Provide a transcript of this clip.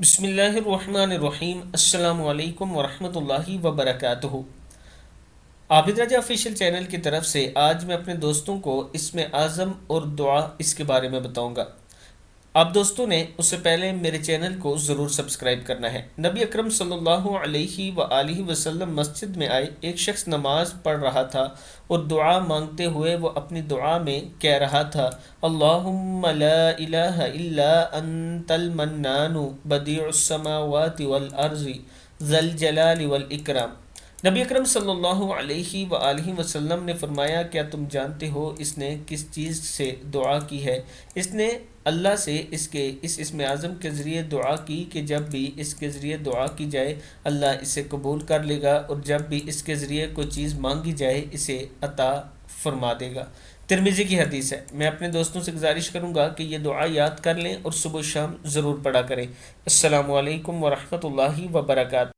بسم اللہ الرحمن الرحیم۔ السلام علیکم ورحمۃ اللہ وبرکاتہ۔ عابد رجا آفیشیل چینل کی طرف سے آج میں اپنے دوستوں کو اسم اعظم اور دعا اس کے بارے میں بتاؤں گا۔ آپ دوستوں نے اس سے پہلے میرے چینل کو ضرور سبسکرائب کرنا ہے۔ نبی اکرم صلی اللہ علیہ وآلہ وسلم مسجد میں آئے، ایک شخص نماز پڑھ رہا تھا اور دعا مانگتے ہوئے وہ اپنی دعا میں کہہ رہا تھا، اللہم لا الہ الا انت المنان بدیع السماوات والارض ذی الجلال والاکرام۔ نبی اکرم صلی اللہ علیہ وآلہ وسلم نے فرمایا، کیا تم جانتے ہو اس نے کس چیز سے دعا کی ہے؟ اس نے اللہ سے اس اسم اعظم کے ذریعے دعا کی کہ جب بھی اس کے ذریعے دعا کی جائے اللہ اسے قبول کر لے گا، اور جب بھی اس کے ذریعے کوئی چیز مانگی جائے اسے عطا فرما دے گا۔ ترمذی کی حدیث ہے۔ میں اپنے دوستوں سے گزارش کروں گا کہ یہ دعا یاد کر لیں اور صبح و شام ضرور پڑھا کریں۔ السلام علیکم ورحمۃ اللہ وبرکاتہ۔